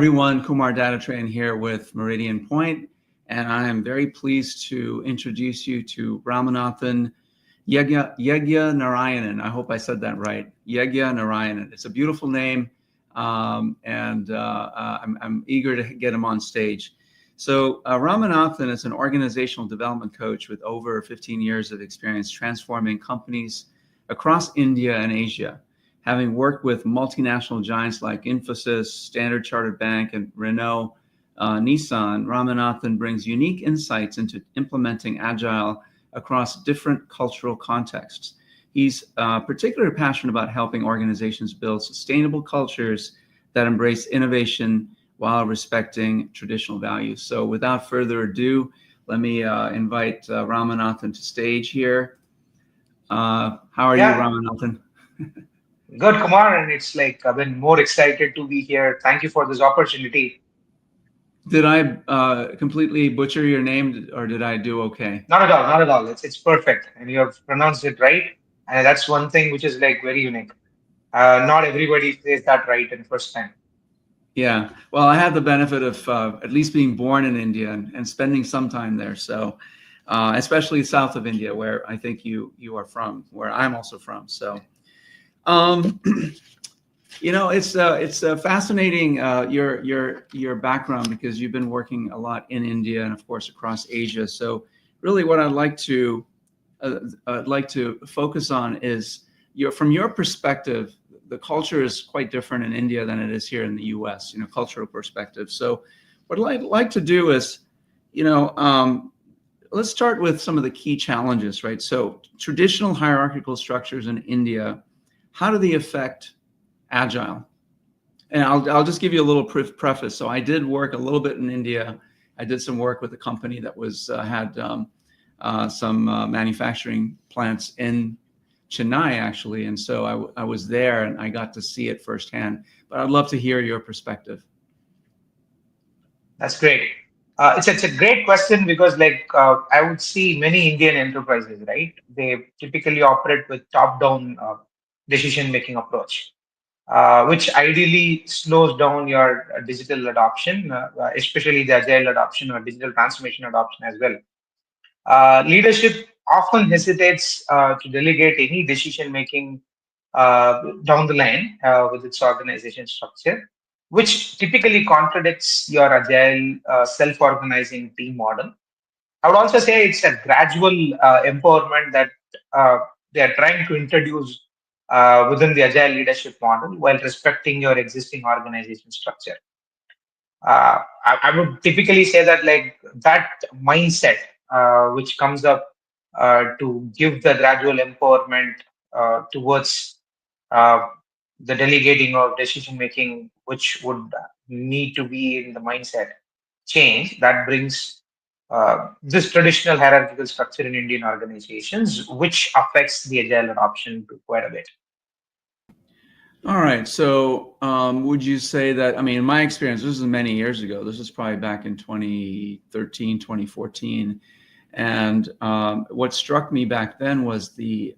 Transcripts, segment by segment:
everyone, Kumar Dattatreyan here with Meridian Point, and I am very pleased to introduce you to Ramanathan Yegyanarayanan. I hope I said that right. Yegyanarayanan. It's a beautiful name, and I'm eager to get him on stage. So Ramanathan is an organizational development coach with over 15 years of experience transforming companies across India and Asia. Having worked with multinational giants like Infosys, Standard Chartered Bank, and Renault-Nissan, Ramanathan brings unique insights into implementing Agile across different cultural contexts. He's particularly passionate about helping organizations build sustainable cultures that embrace innovation while respecting traditional values. So without further ado, let me invite Ramanathan to stage here. How are you, Ramanathan? Good, Kumar, and it's like I've been more excited to be here. Thank you for this opportunity. Did I completely butcher your name, or did I do okay? Not at all, not at all. It's perfect, and you have pronounced it right, and that's one thing which is like very unique. Not everybody says that right in first time. Yeah, well, I had the benefit of at least being born in India and spending some time there. So, especially south of India, where I think you are from, where I'm also from. So. You know, it's fascinating your background, because you've been working a lot in India and of course across Asia. So really, what I'd like to focus on is from your perspective. The culture is quite different in India than it is here in the U.S. You know, cultural perspective. So what I'd like to do is, let's start with some of the key challenges, right? So traditional hierarchical structures in India. How do they affect Agile? And I'll just give you a little preface. So I did work a little bit in India. I did some work with a company that had some manufacturing plants in Chennai, actually. And so I was there and I got to see it firsthand. But I'd love to hear your perspective. That's great. It's a great question because I would see many Indian enterprises, right? They typically operate with top-down decision-making approach, which ideally slows down your digital adoption, especially the agile adoption or digital transformation adoption as well. Leadership often hesitates to delegate any decision-making down the line with its organization structure, which typically contradicts your agile self-organizing team model. I would also say it's a gradual empowerment that they are trying to introduce within the agile leadership model while respecting your existing organization structure. I would typically say that that mindset which comes up to give the gradual empowerment towards uh, the delegating of decision making, which would need to be in the mindset change that brings this traditional hierarchical structure in Indian organizations, which affects the agile adoption to quite a bit. All right. So would you say that, I mean, in my experience, this is many years ago. This is probably back in 2013, 2014. And what struck me back then was the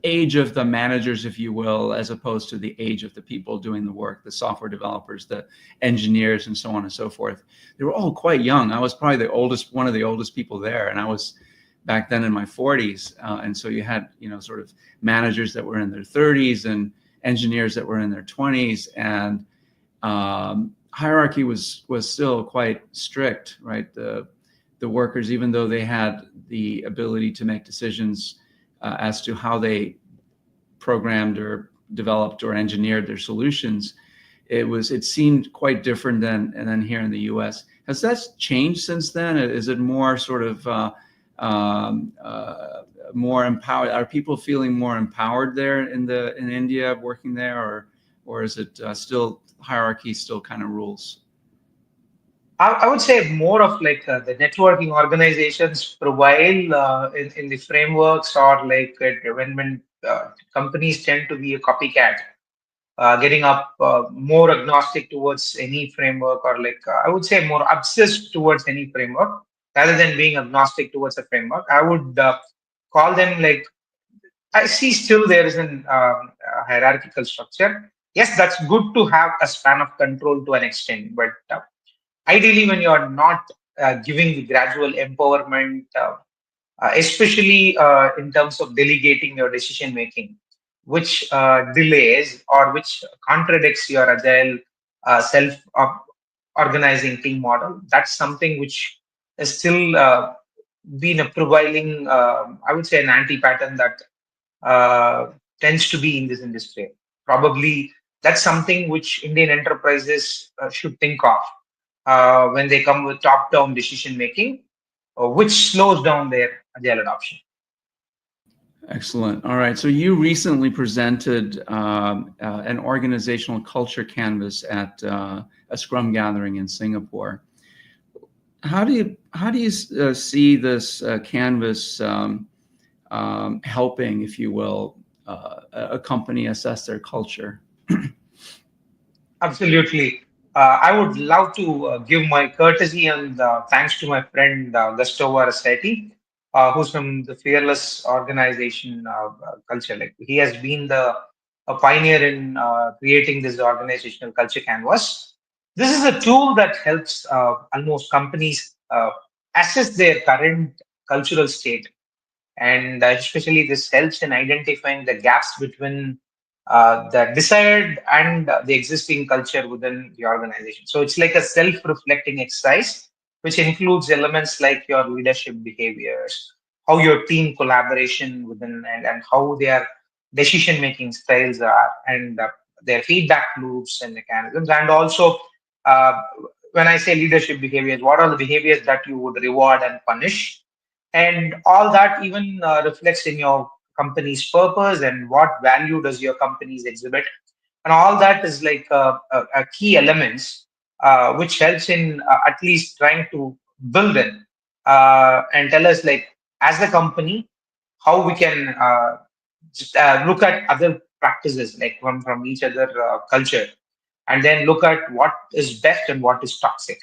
age of the managers, if you will, as opposed to the age of the people doing the work, the software developers, the engineers, and so on and so forth. They were all quite young. I was probably one of the oldest people there, and I was back then in my 40s. And so you had, sort of managers that were in their 30s and engineers that were in their 20s. And hierarchy was still quite strict, right? The workers, even though they had the ability to make decisions as to how they programmed or developed or engineered their solutions, it seemed quite different than here in the U.S. Has that changed since then? Is it more sort of more empowered? Are people feeling more empowered there in India, working there, or is it still hierarchy still kind of rules? I would say more of the networking organizations provide in the frameworks, or when companies tend to be a copycat, getting up more agnostic towards any framework, or I would say more obsessed towards any framework rather than being agnostic towards a framework. I would call them I see still there is an hierarchical structure. yes, that's good to have a span of control to an extent, but ideally, when you are not giving the gradual empowerment, especially in terms of delegating your decision making, which delays or which contradicts your agile self organizing team model. That's something which is still been a prevailing, I would say, an anti pattern that uh, tends to be in this industry. Probably that's something which Indian enterprises should think of when they come with top down decision making, which slows down their agile adoption. Excellent. All right. So you recently presented an organizational culture canvas at a Scrum gathering in Singapore. How do you see this canvas helping, if you will, a company assess their culture? Absolutely. I would love to give my courtesy and thanks to my friend Gustavo Rossetti, who's from the Fearless Organization culture. Like he has been the a pioneer in creating this organizational culture canvas. This is a tool that helps almost companies assess their current cultural state, and especially this helps in identifying the gaps between the desired and the existing culture within the organization. So it's like a self-reflecting exercise, which includes elements like your leadership behaviors, how your team collaboration within, and how their decision-making styles are, and their feedback loops and mechanisms, and also uh, when I say leadership behaviors, what are the behaviors that you would reward and punish, and all that even reflects in your company's purpose and what value does your companies exhibit, and all that is like a key elements which helps in at least trying to build it and tell us like as a company how we can just, look at other practices like from each other culture, and then look at what is best and what is toxic.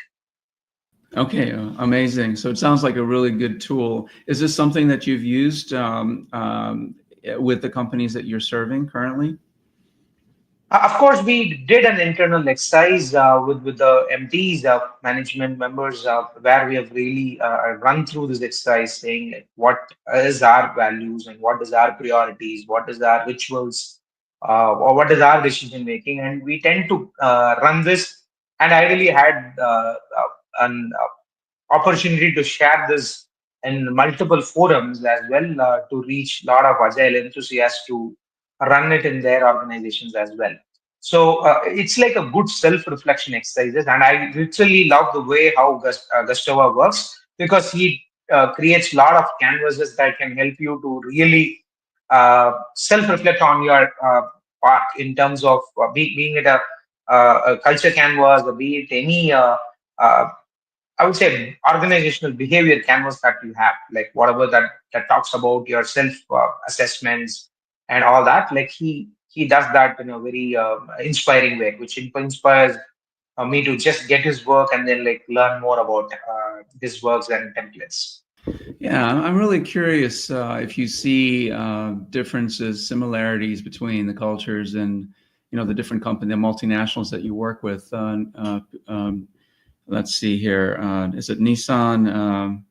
Okay, amazing. So it sounds like a really good tool. Is this something that you've used with the companies that you're serving currently? Of course, we did an internal exercise with the MTs, management members, where we have really run through this exercise, saying like what is our values and what is our priorities, what is our rituals, or what is our decision making, and we tend to run this. And I really had an opportunity to share this in multiple forums as well to reach a lot of agile enthusiasts to run it in their organizations as well. So it's like a good self-reflection exercises, and I literally love the way how Gustavo works, because he creates a lot of canvases that can help you to really self-reflect on your part in terms of being it a culture canvas or be it any uh, I would say organizational behavior canvas that you have, like whatever that talks about your self assessments and all that. Like he does that in a very inspiring way, which inspires me to just get his work and then like learn more about his works and templates. Yeah, I'm really curious if you see differences, similarities between the cultures and the different company, the multinationals that you work with. Let's see here. Is it Nissan?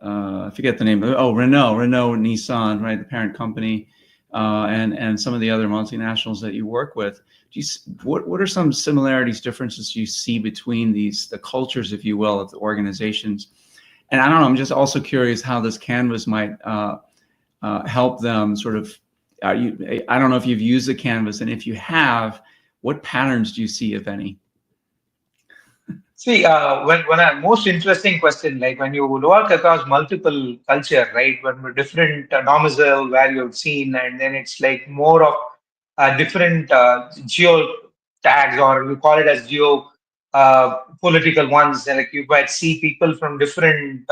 I forget the name of it. Oh, Renault-Nissan, right? The parent company, and some of the other multinationals that you work with. What are some similarities, differences you see between the cultures, if you will, of the organizations? And I don't know, I'm just also curious how this canvas might help them sort of, I don't know if you've used the canvas, and if you have, what patterns do you see, if any? See, when a most interesting question, like when you work across multiple culture, right? When we're different domicile where you've seen, and then it's like more of different geo tags, or you call it as geo political ones. And like you might see people from different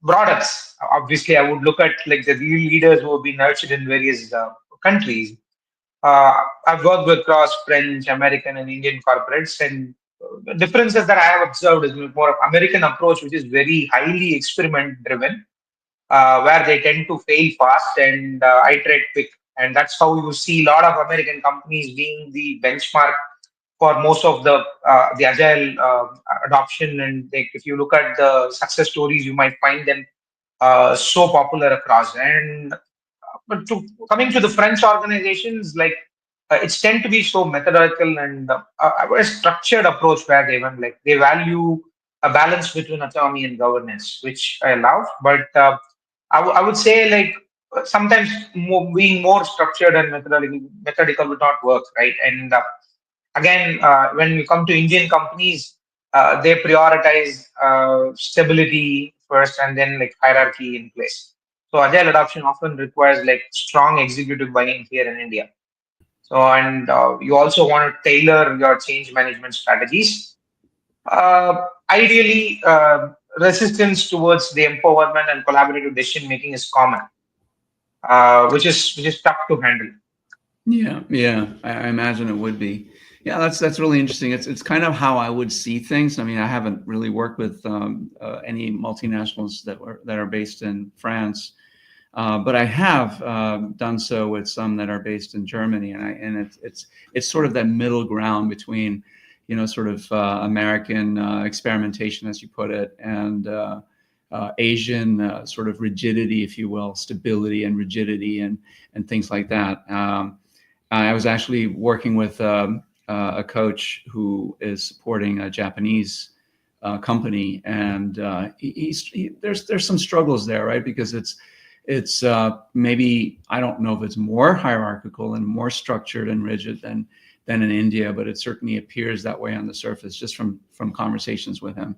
products. Obviously, I would look at like the real leaders who have been nurtured in various countries. I've worked with across French, American, and Indian corporates, and the differences that I have observed is more of American approach, which is very highly experiment driven, where they tend to fail fast and iterate quick. and that's how you see a lot of American companies being the benchmark for most of the agile adoption. And like, if you look at the success stories, you might find them so popular across. And but coming to the French organizations, like it's tend to be so methodical and a structured approach where they value a balance between autonomy and governance, which I love. But I would say like sometimes being more structured and methodical would not work, right? And again, when we come to Indian companies, they prioritize stability first and then like hierarchy in place. So agile adoption often requires like strong executive buy-in here in India. So, and you also want to tailor your change management strategies. Ideally, resistance towards the empowerment and collaborative decision making is common, which is tough to handle. Yeah, yeah, I imagine it would be. Yeah, that's really interesting. It's kind of how I would see things. I mean, I haven't really worked with any multinationals that are based in France, but I have done so with some that are based in Germany, and it's sort of that middle ground between, sort of American experimentation, as you put it, and Asian sort of rigidity, if you will, stability and rigidity, and things like that. I was actually working with a coach who is supporting a Japanese company, and there's some struggles there, right? Because it's maybe, I don't know if it's more hierarchical and more structured and rigid than in India, but it certainly appears that way on the surface, just from conversations with him.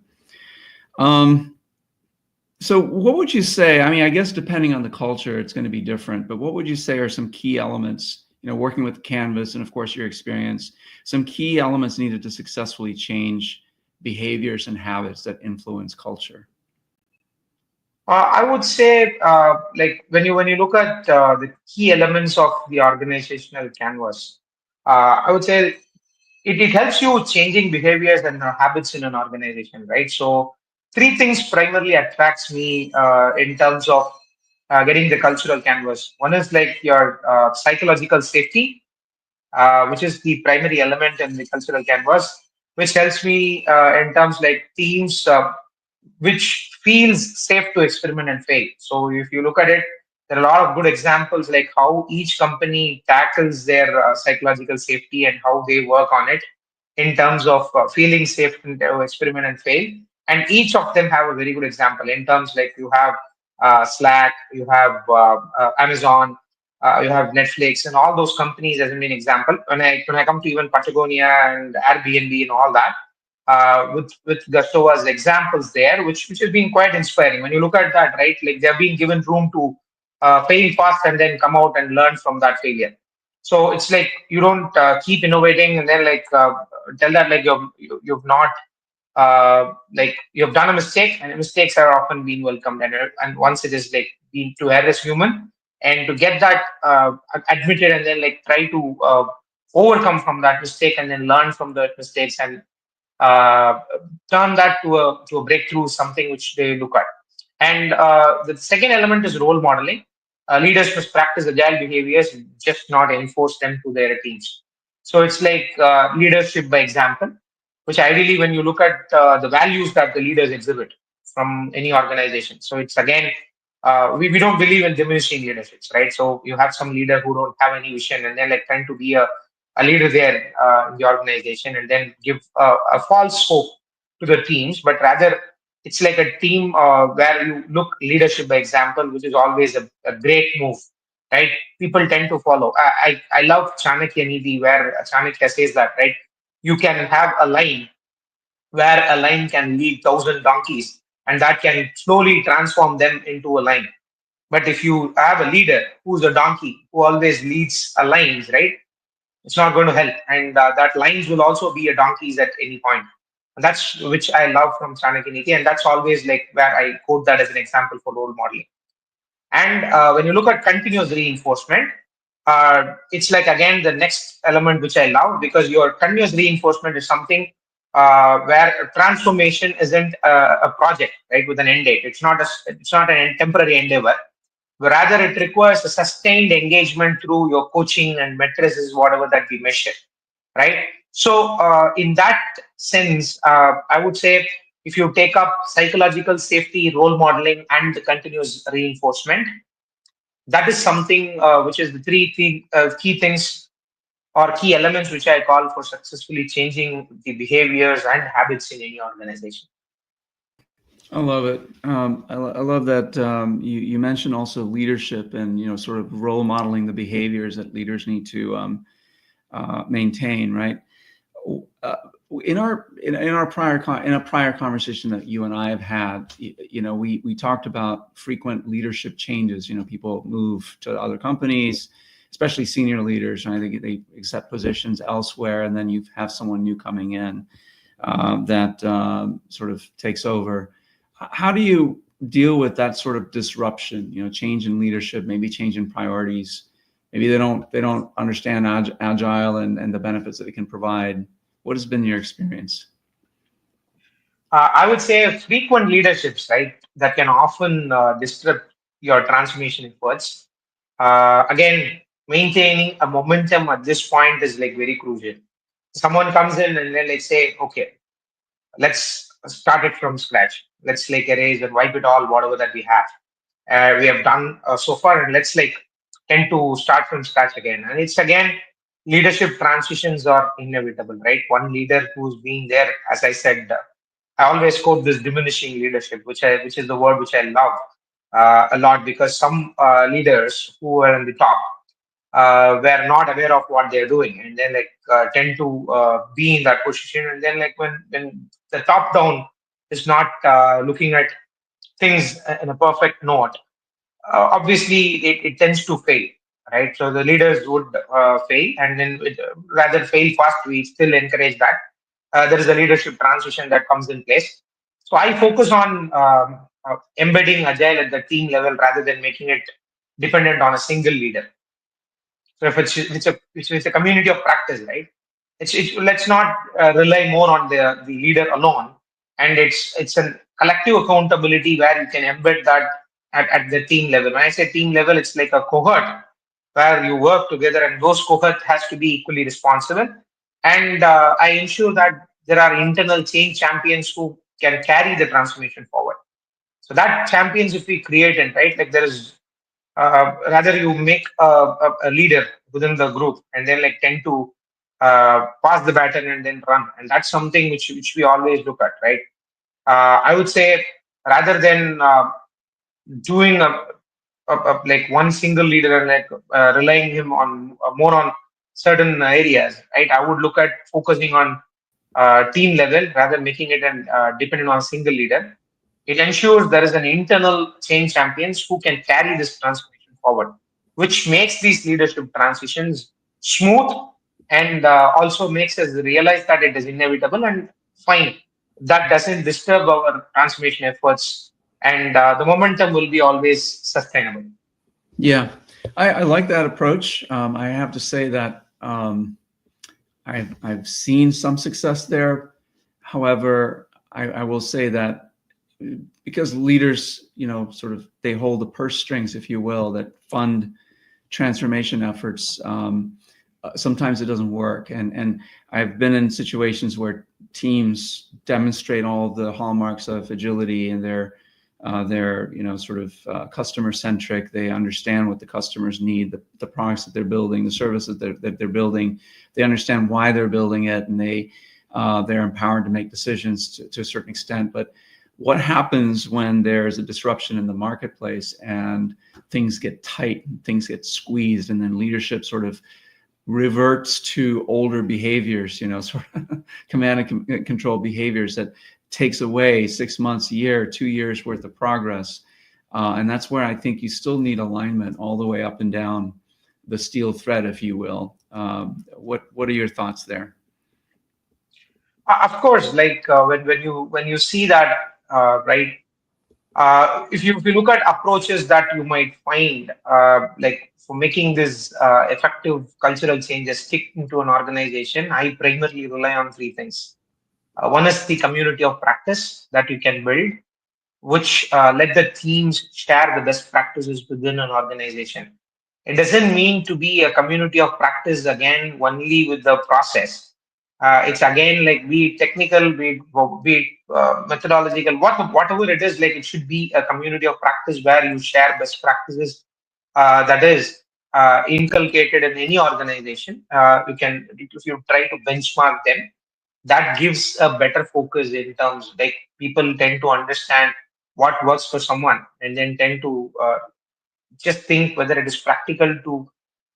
So what would you say? I mean, I guess depending on the culture, it's going to be different, but what would you say are some key elements, working with Canvas and of course your experience, some key elements needed to successfully change behaviors and habits that influence culture? I would say, like when you look at the key elements of the organizational canvas, I would say it helps you changing behaviors and habits in an organization, right? So three things primarily attracts me in terms of getting the cultural canvas. One is like your psychological safety, which is the primary element in the cultural canvas, which helps me in terms like teams which feels safe to experiment and fail. So if you look at it, there are a lot of good examples like how each company tackles their psychological safety and how they work on it in terms of feeling safe to experiment and fail. And each of them have a very good example in terms like you have Slack, you have Amazon, you have Netflix, and all those companies as a main example. When I come to even Patagonia and Airbnb and all that, with Gusto as examples there, which has been quite inspiring. When you look at that, right, like they're being given room to fail fast and then come out and learn from that failure. So it's like you don't keep innovating and then like tell that like you've not like you've done a mistake, and mistakes are often being welcomed, and once it is like being to err as human, and to get that admitted and then like try to overcome from that mistake and then learn from the mistakes and uh, turn that to a breakthrough, something which they look at. And the second element is role modeling. Leaders must practice agile behaviors, just not enforce them to their teams. So it's like leadership by example, which ideally, when you look at the values that the leaders exhibit from any organization. So it's again, we don't believe in diminishing leaderships, right? So you have some leader who don't have any vision and they're like trying to be a leader there in the organization and then give a false hope to the teams, but rather it's like a team where you look leadership by example, which is always a great move, right? People tend to follow. I love Chanakya Nidhi, where Chanakya says that, right? You can have a line where a line can lead 1,000 donkeys, and that can slowly transform them into a line. But if you have a leader who's a donkey who always leads a lines, right? It's not going to help, and that lines will also be a donkeys at any point. And that's which I love from Chanakya Niti, and that's always like where I quote that as an example for role modeling. And when you look at continuous reinforcement, it's like again the next element which I love, because your continuous reinforcement is something where transformation isn't a project, right, with an end date. It's not a temporary endeavor. Rather, it requires a sustained engagement through your coaching and matrices, whatever that we measure, right? So, in that sense, I would say if you take up psychological safety, role modeling, and the continuous reinforcement, that is something which is the key things or key elements which I call for successfully changing the behaviors and habits in any organization. I love it. I love that you mentioned also leadership and sort of role modeling the behaviors that leaders need to maintain, right? Uh, in a prior conversation that you and I have had, we talked about frequent leadership changes. People move to other companies, especially senior leaders, and I think they accept positions elsewhere, and then you have someone new coming in that sort of takes over. How do you deal with that sort of disruption? Change in leadership, maybe change in priorities. Maybe they don't understand agile and the benefits that it can provide. What has been your experience? I would say frequent leaderships, right, that can often disrupt your transformation efforts. Again, maintaining a momentum at this point is like very crucial. Someone comes in and then like say, okay, let's start it from scratch. Let's like erase and wipe it all, whatever that we have done so far, and let's like tend to start from scratch again. And it's again, leadership transitions are inevitable, right? One leader who's been there, as I said, I always quote this diminishing leadership, which is the word which I love a lot, because some leaders who are in the top were not aware of what they're doing, and then like tend to be in that position, and then like when the top down is not looking at things in a perfect note, obviously it tends to fail, right? So the leaders would fail, and then rather fail fast, we still encourage that. There is a leadership transition that comes in place. So I focus on embedding agile at the team level rather than making it dependent on a single leader. So if it's a community of practice, right? Let's not rely more on the leader alone, and it's a collective accountability where you can embed that at the team level. When I say team level, it's like a cohort where you work together, and those cohort has to be equally responsible. And I ensure that there are internal change champions who can carry the transformation forward. So that champions, if we create it, right, like there is rather you make a leader within the group and then like tend to pass the baton and then run, and that's something which we always look at, right? I would say rather than doing like one single leader and like relying him on more on certain areas, right? I would look at focusing on team level rather making it an dependent on a single leader. It ensures there is an internal change champions who can carry this transformation forward, which makes these leadership transitions smooth, and also makes us realize that it is inevitable and fine. That doesn't disturb our transformation efforts, and the momentum will be always sustainable. Yeah, I like that approach. I have to say that I've seen some success there. However, I will say that because leaders, sort of they hold the purse strings, if you will, that fund transformation efforts. Sometimes it doesn't work, and I've been in situations where teams demonstrate all the hallmarks of agility, and they're sort of customer centric. They understand what the customers need, the products that they're building, the services that they're building. They understand why they're building it, and they're empowered to make decisions to a certain extent. But what happens when there's a disruption in the marketplace and things get tight, and things get squeezed, and then leadership sort of reverts to older behaviors, sort of command and control behaviors that takes away 6 months, a year, 2 years worth of progress. And that's where I think you still need alignment all the way up and down the steel thread, if you will. What are your thoughts there? Of course, like when you see that, right? If you look at approaches that you might find, like for making this effective cultural changes stick into an organization, I primarily rely on three things. One is the community of practice that you can build. which let the teams share the best practices within an organization. It doesn't mean to be a community of practice again only with the process. It's again like be it technical, be it methodological, whatever it is. Like it should be a community of practice where you share best practices. That is inculcated in any organization. You can if you try to benchmark them, that gives a better focus in terms like people tend to understand what works for someone and then tend to just think whether it is practical to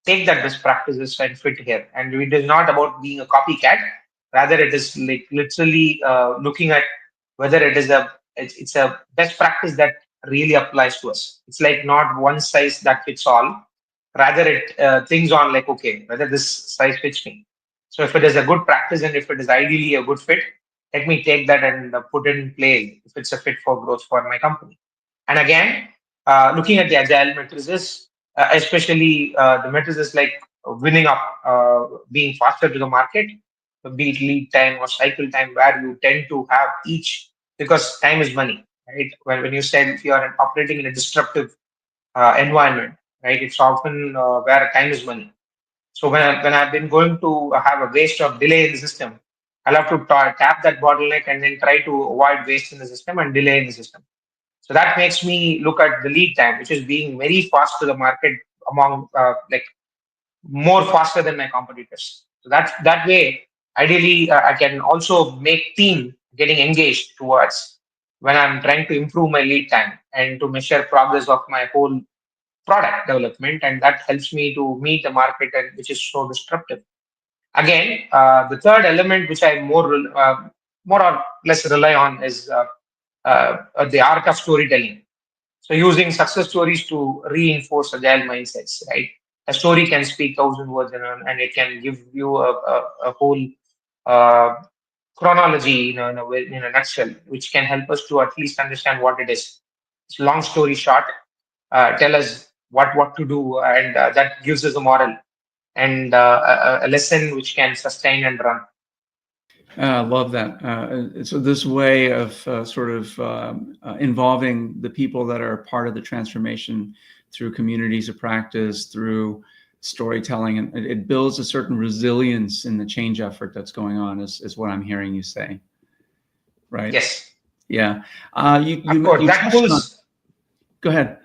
take that best practices and fit here. And it is not about being a copycat. Rather, it is like literally looking at whether it is it's a best practice that really applies to us. It's like not one size that fits all. Rather, it thinks on like okay whether this size fits me. So if it is a good practice and if it is ideally a good fit, let me take that and put it in play if it's a fit for growth for my company. And again, looking at the agile matrices, especially the matrices like winning up, being faster to the market, be it lead time or cycle time, where you tend to have each because time is money, right? When you said if you are operating in a disruptive environment, right, it's often where time is money. So when I've been going to have a waste or delay in the system, I'll have to tap that bottleneck and then try to avoid waste in the system and delay in the system. So that makes me look at the lead time, which is being very fast to the market among like more faster than my competitors. So that way, ideally, I can also make team getting engaged towards when I'm trying to improve my lead time and to measure progress of my whole product development, and that helps me to meet the market and which is so disruptive. Again, the third element which I more or less rely on is the art of storytelling. So using success stories to reinforce agile mindsets, right? A story can speak thousand words and it can give you a whole uh, chronology, in a nutshell, which can help us to at least understand what it is. It's long story short, tell us what to do, and that gives us a moral and a lesson which can sustain and run. I love that. So this way of sort of involving the people that are part of the transformation through communities of practice, through storytelling, and it builds a certain resilience in the change effort that's going on, is what I'm hearing you say, right? Yes, Yeah. of course. You That touched on. pulls. Go ahead.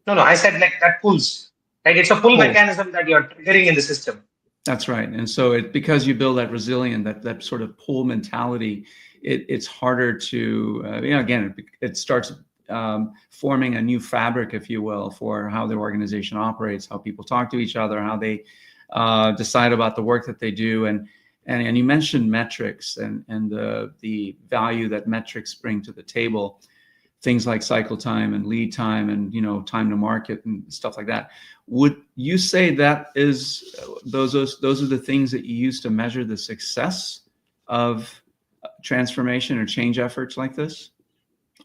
No, I said like that pulls. Right, it's a pull Pull. mechanism that you're triggering in the system. That's right. And so because you build that resilient, that sort of pull mentality, it's harder to, again, it starts forming a new fabric, if you will, for how the organization operates, how people talk to each other, how they decide about the work that they do. And you mentioned metrics and the value that metrics bring to the table. Things like cycle time and lead time and time to market and stuff like that. Would you say that is those are the things that you use to measure the success of transformation or change efforts like this,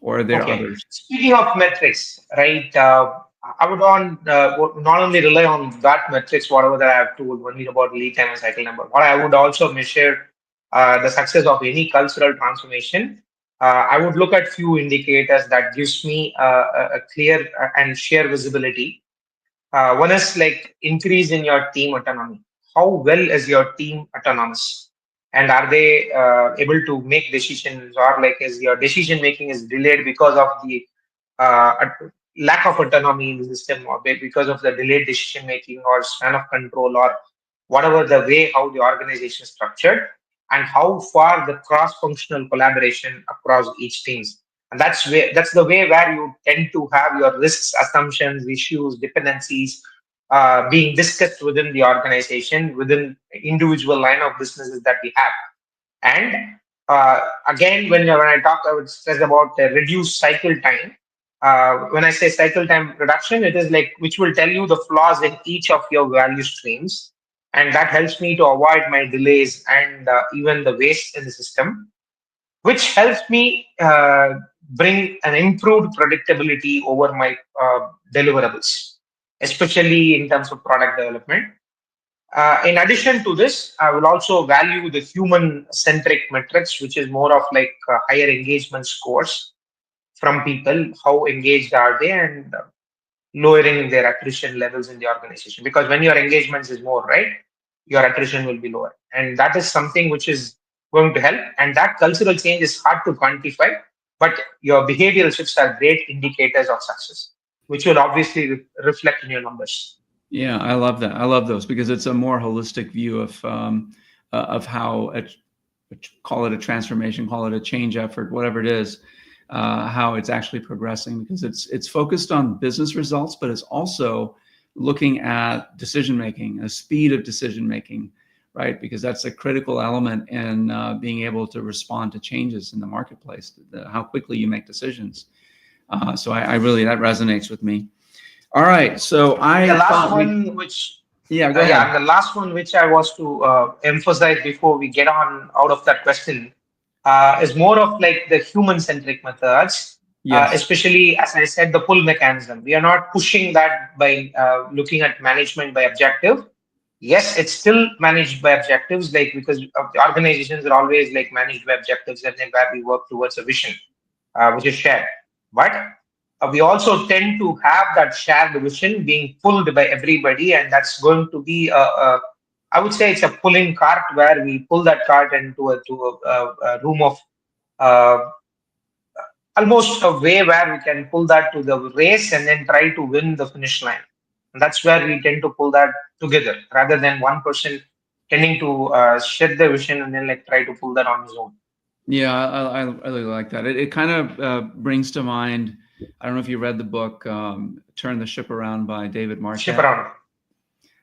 or are there Okay. others? Speaking of metrics, right? I would not only rely on that metrics, whatever that I have told, only about lead time and cycle number. What I would also measure the success of any cultural transformation. I would look at few indicators that gives me a clear and sheer visibility. One is like increase in your team autonomy. How well is your team autonomous? And are they able to make decisions, or like is your decision making is delayed because of the lack of autonomy in the system, or because of the delayed decision making or span of control, or whatever the way how the organization is structured, and how far the cross functional collaboration across each teams. And that's the way where you tend to have your risks, assumptions, issues, dependencies being discussed within the organization, within individual line of businesses that we have. And again, when I talk, I would stress about the reduced cycle time. When I say cycle time reduction, it is like which will tell you the flaws in each of your value streams, and that helps me to avoid my delays and even the waste in the system, which helps me bring an improved predictability over my deliverables, especially in terms of product development. In addition to this, I will also value the human centric metrics, which is more of like higher engagement scores. from people, how engaged are they, and lowering their attrition levels in the organization. Because when your engagements is more, right, your attrition will be lower, and that is something which is going to help. And that cultural change is hard to quantify, but your behavioral shifts are great indicators of success, which will obviously reflect in your numbers. Yeah, I love that. I love those because it's a more holistic view of how call it a transformation, call it a change effort, whatever it is, how it's actually progressing, because it's focused on business results, but it's also looking at decision making, a speed of decision making, right? Because that's a critical element in being able to respond to changes in the marketplace, how quickly you make decisions. So I really, that resonates with me. All right, so And the I last thought one, which yeah, go yeah, ahead. and the last one which I was to emphasize before we get on out of that question is more of like the human-centric methods, Yes. especially as I said, the pull mechanism. We are not pushing that by looking at management by objective. Yes, it's still managed by objectives, like because of the organizations are always like managed by objectives, and then where we work towards a vision, which is shared. But we also tend to have that shared vision being pulled by everybody, and that's going to be I would say it's a pulling cart where we pull that cart into a room of uh, almost a way where we can pull that to the race and then try to win the finish line. And that's where we tend to pull that together rather than one person tending to shed their vision and then like try to pull that on his own. Yeah, I really like that. It kind of brings to mind, I don't know if you read the book Turn the Ship Around by David Ship Marquette. around.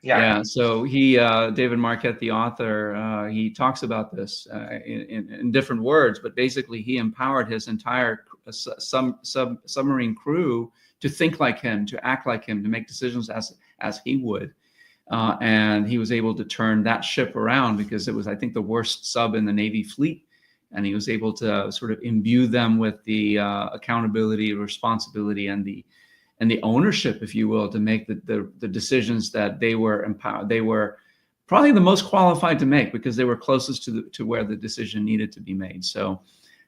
Yeah. Yeah, so David Marquette, the author, he talks about this in different words, but basically he empowered his entire submarine crew to think like him, to act like him, to make decisions as he would. And he was able to turn that ship around because it was, I think, the worst sub in the Navy fleet. And he was able to sort of imbue them with the accountability, responsibility, and the ownership, if you will, to make the decisions that they were empowered. They were probably the most qualified to make because they were closest to where the decision needed to be made. So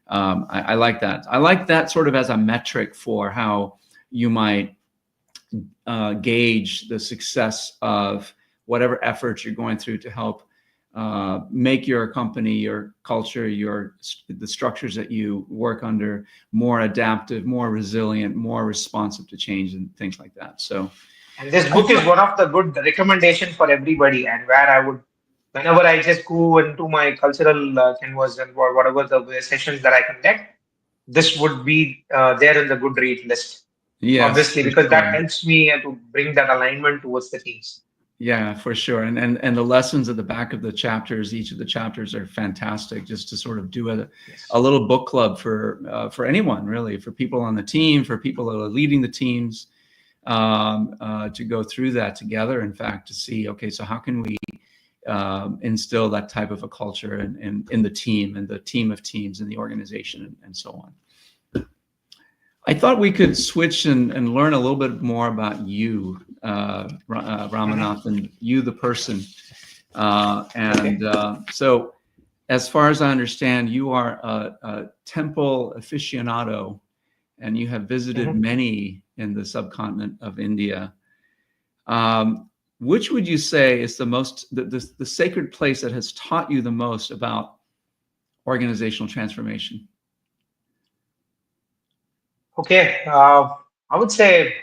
I like that. I like that sort of as a metric for how you might gauge the success of whatever efforts you're going through to help make your company, your culture, the structures that you work under more adaptive, more resilient, more responsive to change and things like that. So, And this book is one of the good recommendation for everybody, and where I would, whenever I just go into my cultural canvas and whatever the sessions that I conduct, this would be there in the good read list, yes, obviously, for because that sure. helps me to bring that alignment towards the teams. Yeah, for sure. And the lessons at the back of the chapters, each of the chapters are fantastic, just to sort of do Yes. a little book club for anyone, really, for people on the team, for people that are leading the teams, to go through that together. In fact, to see, okay, so how can we instill that type of a culture in the team and the team of teams in the organization and so on. I thought we could switch and learn a little bit more about you, Ramanathan, you the person. So as far as I understand, you are a temple aficionado, and you have visited many in the subcontinent of India. Which would you say is the sacred place that has taught you the most about organizational transformation? Okay. I would say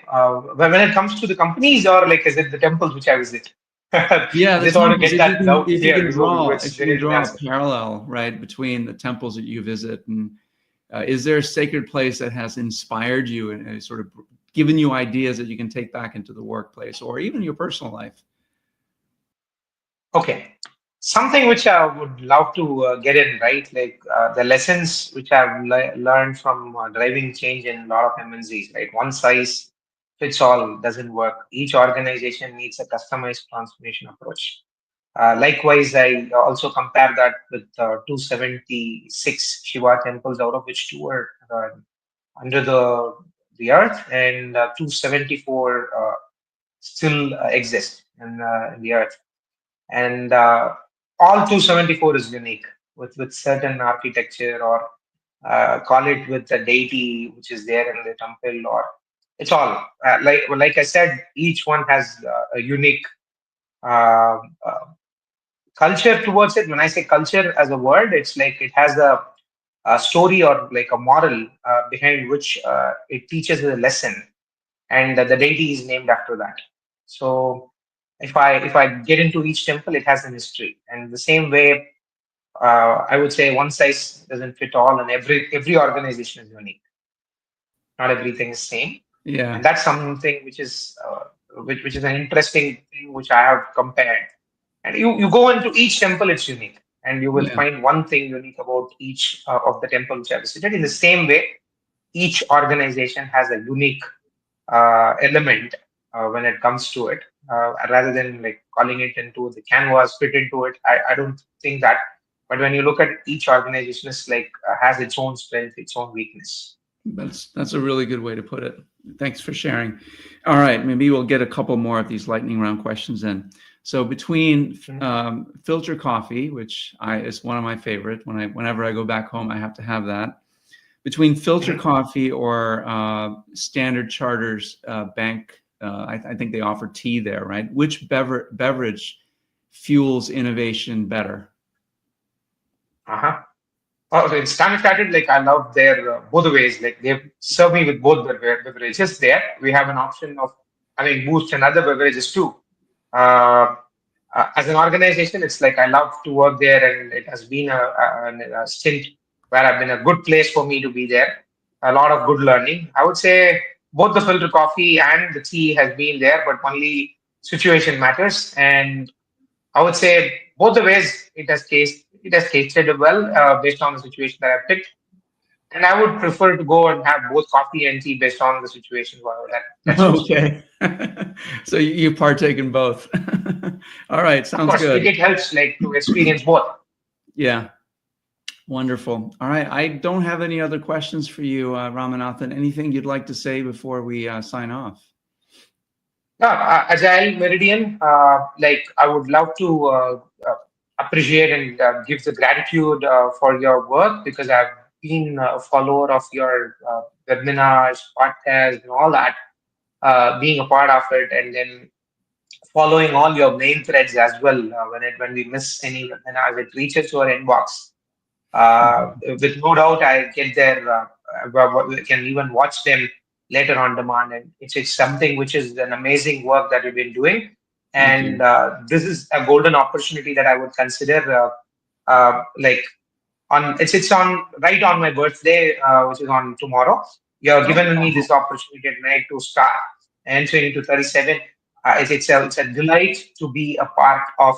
when it comes to the companies, or like is it the temples which I visit? Yeah, the Just want to temples. get that out If you clear can before draw, it's if you can ready to draw a answer. parallel, right, between the temples that you visit, and is there a sacred place that has inspired you and sort of given you ideas that you can take back into the workplace or even your personal life? Okay. Something which I would love to get in, right? Like the lessons which I've learned from driving change in a lot of MNCs, right? One size fits all doesn't work. Each organization needs a customized transformation approach. Likewise, I also compare that with 276 Shiva temples, out of which two are under the earth, and 274 still exist in the earth. And all 274 is unique with certain architecture or call it with the deity which is there in the temple, or it's all like I said, each one has a unique uh, uh, culture towards it. When I say culture as a word, it's like it has a story or like a moral behind which it teaches a lesson, and the deity is named after that. So if I get into each temple, it has an history, and the same way, I would say one size doesn't fit all, and every organization is unique. Not everything is same, and Yeah. that's something which is an interesting thing which I have compared. And you go into each temple, it's unique, and you will Yeah. find one thing unique about each of the temple which I visited. In the same way, each organization has a unique element when it comes to it. Rather than like calling it into the canvas, fit into it, I don't think that. But when you look at each organization, it's like has its own strength, its own weakness. That's a really good way to put it. Thanks for sharing. All right, maybe we'll get a couple more of these lightning round questions in. So between filter coffee, which is one of my favorite, whenever I go back home, I have to have that. Between filter coffee or Standard Chartered's bank, I think they offer tea there, right? Which beverage fuels innovation better? Uh-huh. Oh, so in Standard Chartered, like I love their both the ways. Like they serve me with both the beverages. There we have an option of having Boost and other beverages too. Uh, as an organization, it's like I love to work there, and it has been a stint where I've been a good place for me to be there. A lot of good learning. I would say both the filter coffee and the tea has been there, but only situation matters. And I would say both the ways it has tasted well based on the situation that I picked. And I would prefer to go and have both coffee and tea based on the situation that suits me. Okay. So you partake in both. All right, Of sounds course, good. it helps like to experience both. Yeah, wonderful. All right, I don't have any other questions for you, Ramanathan. Anything you'd like to say before we sign off? Yeah, Agile Meridian, like I would love to appreciate and give the gratitude for your work, because I've been a follower of your webinars, podcasts, and all that, being a part of it, and then following all your main threads as well. When we miss any webinars, it reaches to our inbox. With no doubt, I get there. Can even watch them later on demand, and it's something which is an amazing work that we've been doing. Thank And you. this is a golden opportunity that I would consider. Like it's on right on my birthday, which is on tomorrow. You have given me Oh, this opportunity tonight to start entering into 37. It's a delight to be a part of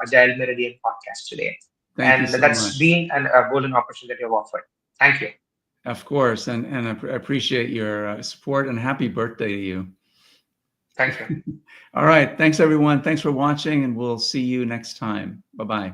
Agile Meridian podcast today, thank you and so that's much. been a golden opportunity that you've offered. Thank you. Of course, and I appreciate your support and happy birthday to you. Thank you. All right, thanks everyone. Thanks for watching, and we'll see you next time. Bye-bye.